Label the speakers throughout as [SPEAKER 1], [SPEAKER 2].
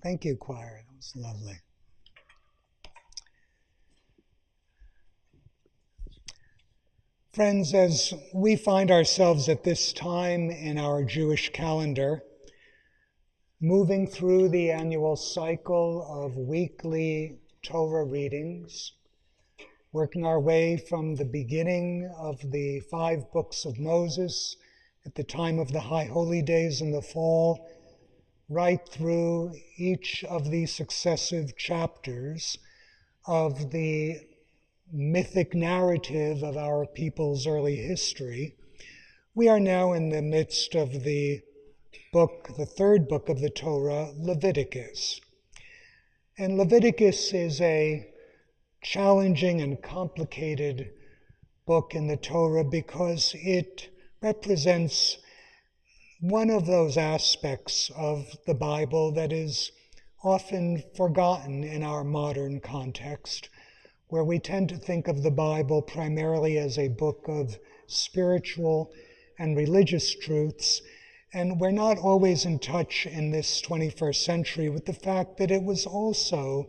[SPEAKER 1] Thank you, choir. That was lovely. Friends, as we find ourselves at this time in our Jewish calendar, moving through the annual cycle of weekly Torah readings, working our way from the beginning of the 5 books of Moses at the time of the High Holy Days in the fall, right through each of the successive chapters of the mythic narrative of our people's early history. We are now in the midst of the third book of the Torah, Leviticus. And Leviticus is a challenging and complicated book in the Torah because it represents one of those aspects of the Bible that is often forgotten in our modern context, where we tend to think of the Bible primarily as a book of spiritual and religious truths, and we're not always in touch in this 21st century with the fact that it was also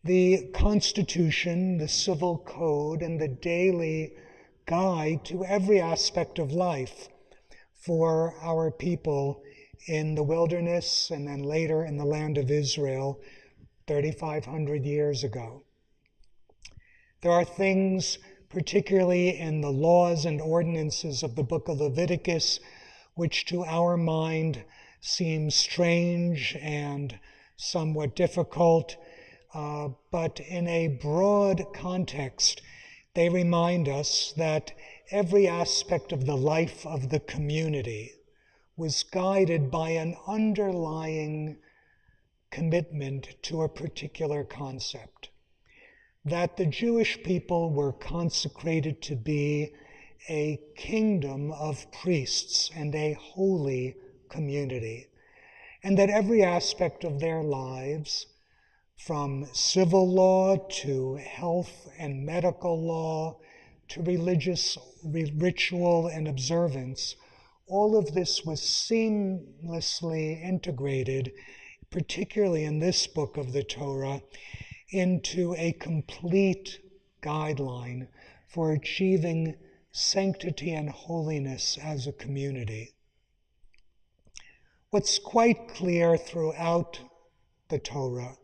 [SPEAKER 1] the Constitution, the civil code, and the daily guide to every aspect of life for our people in the wilderness and then later in the land of Israel 3,500 years ago. There are things, particularly in the laws and ordinances of the book of Leviticus, which to our mind seem strange and somewhat difficult, but in a broad context, they remind us that every aspect of the life of the community was guided by an underlying commitment to a particular concept. That the Jewish people were consecrated to be a kingdom of priests and a holy community, and that every aspect of their lives, from civil law to health and medical law to religious ritual and observance, all of this was seamlessly integrated, particularly in this book of the Torah, into a complete guideline for achieving sanctity and holiness as a community. What's quite clear throughout the Torah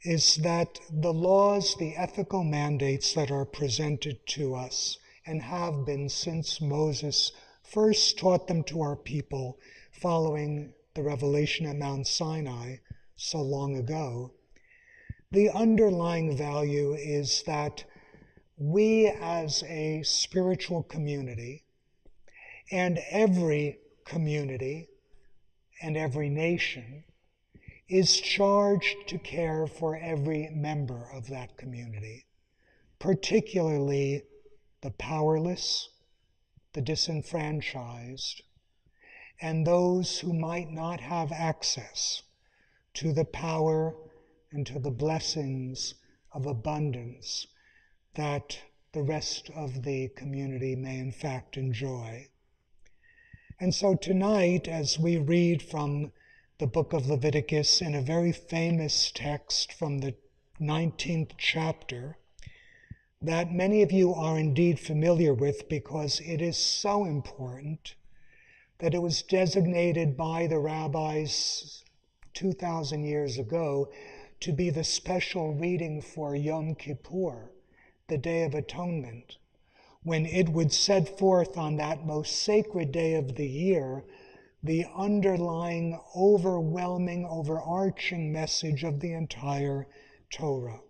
[SPEAKER 1] is that the laws, the ethical mandates that are presented to us and have been since Moses first taught them to our people following the revelation at Mount Sinai so long ago, the underlying value is that we as a spiritual community, and every community and every nation, is charged to care for every member of that community, particularly the powerless, the disenfranchised, and those who might not have access to the power and to the blessings of abundance that the rest of the community may in fact enjoy. And so tonight, as we read from the book of Leviticus in a very famous text from the 19th chapter, that many of you are indeed familiar with because it is so important that it was designated by the rabbis 2,000 years ago to be the special reading for Yom Kippur, the Day of Atonement, when it would set forth on that most sacred day of the year the underlying, overwhelming, overarching message of the entire Torah.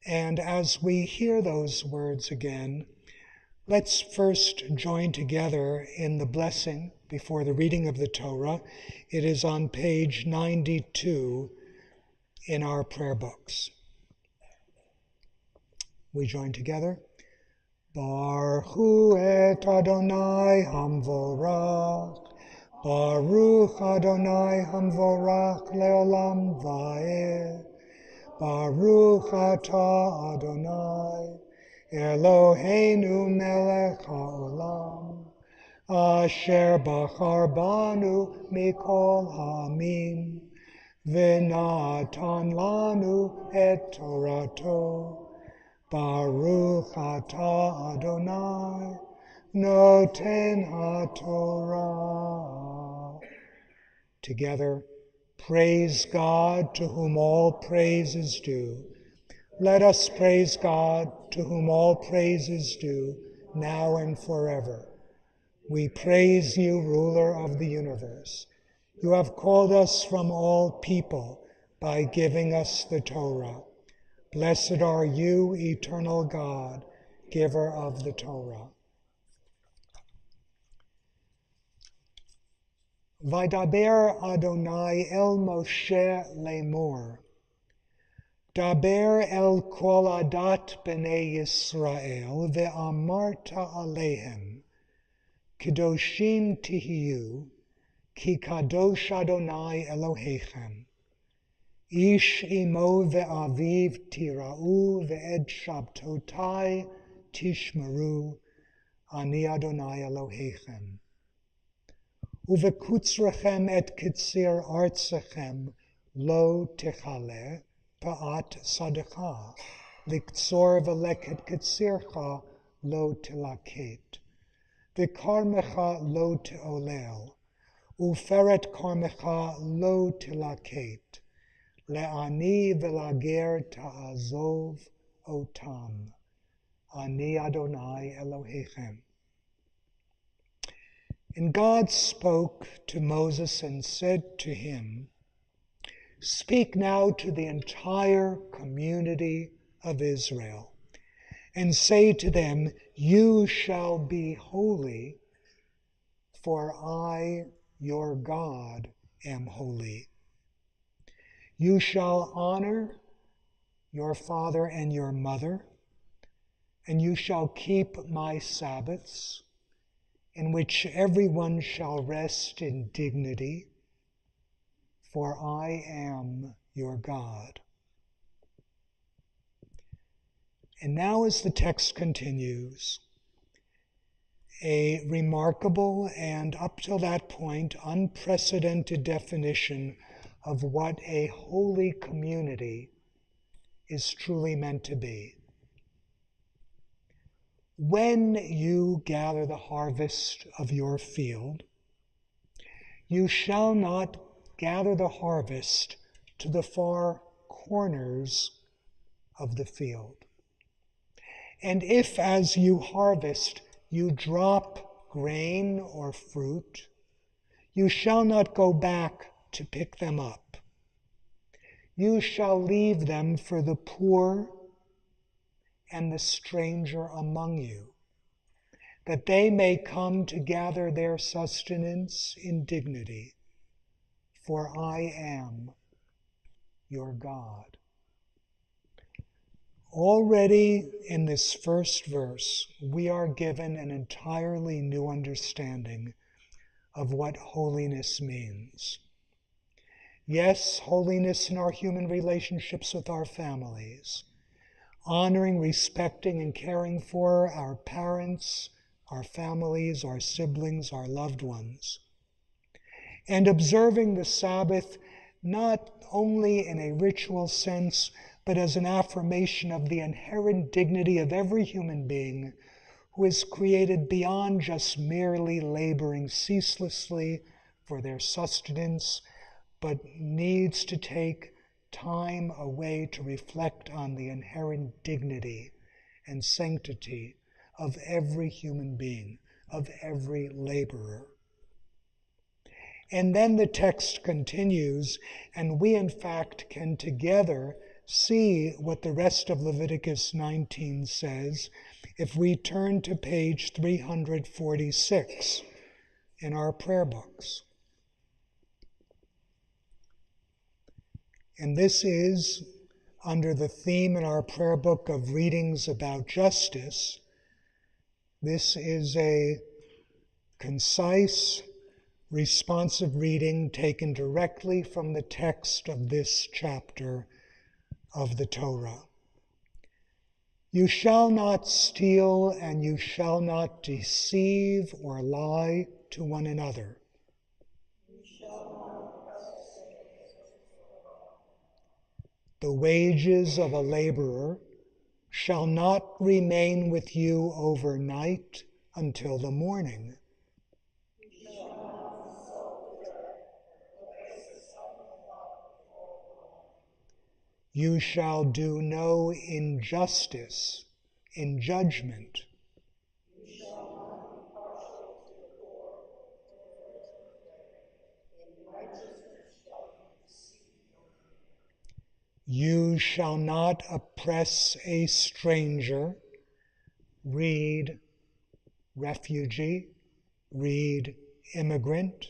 [SPEAKER 1] And as we hear those words again, let's first join together in the blessing before the reading of the Torah. It is on page 92 in our prayer books. We join together. Baruch et Adonai Hamvorach, Baruch Adonai Hamvorach Leolam Vaed, Baruch Atah Adonai Eloheinu Melech HaOlam, Asher Bachar Banu Mikol Ha'amim, V'natan lanu et Torato. Baruch atah Adonai, noten haTorah. Together, praise God, to whom all praise is due. Let us praise God, to whom all praise is due, now and forever. We praise you, ruler of the universe. You have called us from all people by giving us the Torah. Blessed are you, eternal God, giver of the Torah. Vaydaber Adonai el Moshe lemor. Daber el kol adat b'nei Yisrael ve'amarta alehem. Kedoshim tihiyu, ki kadosh Adonai Elohechem. Ish imo ve'aviv tira'u ve'ed shabtotai tishmeru, ani Adonai Elohechem. Uvekutzrechem et kitzir artsechem lo techale pa'at sadecha, liktzor veleket kitzircha lo tilaket, v'karmecha lo teolel, uferet karmecha lo tilaket, le'ani v'lager ta'azov otam, ani Adonai Elohechem. And God spoke to Moses and said to him, "Speak now to the entire community of Israel, and say to them, you shall be holy, for I, your God, am holy. You shall honor your father and your mother, and you shall keep my Sabbaths, in which everyone shall rest in dignity, for I am your God." And now, as the text continues, a remarkable and up till that point unprecedented definition of what a holy community is truly meant to be. When you gather the harvest of your field, you shall not gather the harvest to the far corners of the field. And if, as you harvest, you drop grain or fruit, you shall not go back to pick them up. You shall leave them for the poor and the stranger among you, that they may come to gather their sustenance in dignity, for I am your God. Already in this first verse, we are given an entirely new understanding of what holiness means. Yes, holiness in our human relationships with our families, honoring, respecting, and caring for our parents, our families, our siblings, our loved ones, and observing the Sabbath not only in a ritual sense, but as an affirmation of the inherent dignity of every human being who is created beyond just merely laboring ceaselessly for their sustenance, but needs to take time away to reflect on the inherent dignity and sanctity of every human being, of every laborer. And then the text continues, and we in fact can together see what the rest of Leviticus 19 says if we turn to page 346 in our prayer books. And this is under the theme in our prayer book of readings about justice. This is a concise, responsive reading taken directly from the text of this chapter of the Torah. You shall not steal, and you shall not deceive or lie to one another. The wages of a laborer shall not remain with you overnight until the morning. You shall do no injustice in judgment. You shall not oppress a stranger. Read refugee, read immigrant,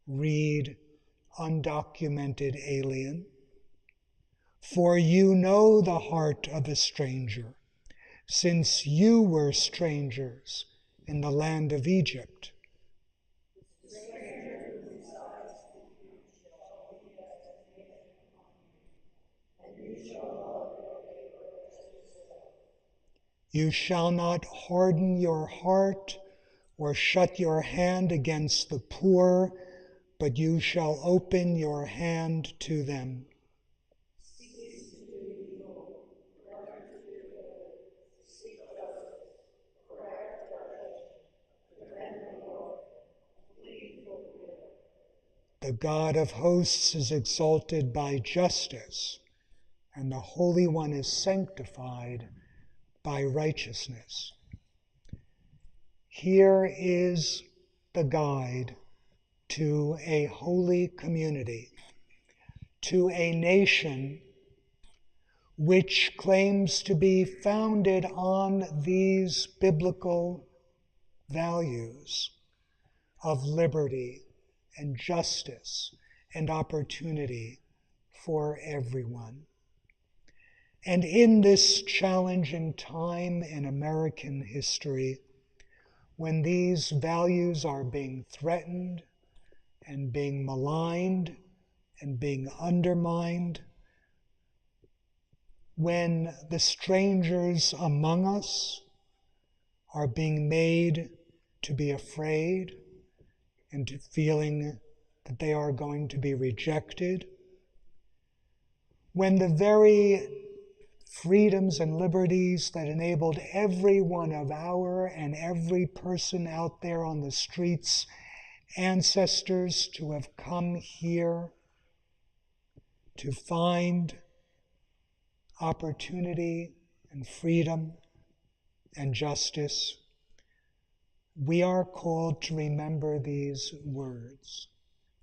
[SPEAKER 1] read undocumented alien. For you know the heart of a stranger, since you were strangers in the land of Egypt. You shall not harden your heart or shut your hand against the poor, but you shall open your hand to them. The God of hosts is exalted by justice, and the Holy One is sanctified by righteousness. Here is the guide to a holy community, to a nation which claims to be founded on these biblical values of liberty and justice and opportunity for everyone. And in this challenging time in American history, when these values are being threatened and being maligned and being undermined, when the strangers among us are being made to be afraid and to feeling that they are going to be rejected, when the very freedoms and liberties that enabled every one of our and every person out there on the streets, ancestors, to have come here to find opportunity and freedom and justice, we are called to remember these words.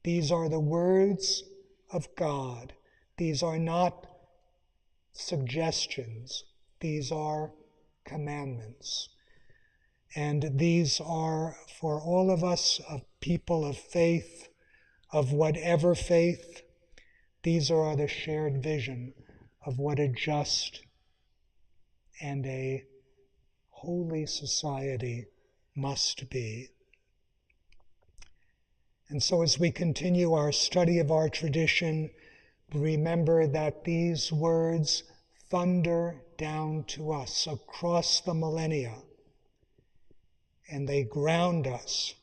[SPEAKER 1] These are the words of God. These are not suggestions. These are commandments. And these are for all of us, of people of faith, of whatever faith, these are the shared vision of what a just and a holy society must be. And so as we continue our study of our tradition, remember that these words thunder down to us across the millennia, and they ground us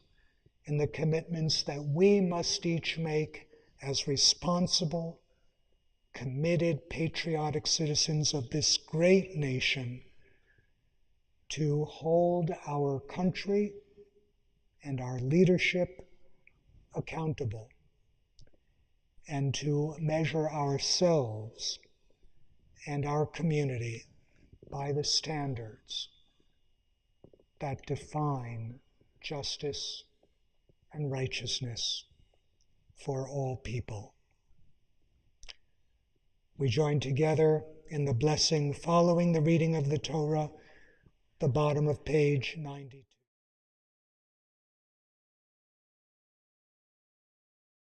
[SPEAKER 1] in the commitments that we must each make as responsible, committed, patriotic citizens of this great nation to hold our country and our leadership accountable, and to measure ourselves and our community by the standards that define justice and righteousness for all people. We join together in the blessing following the reading of the Torah, the bottom of page 92.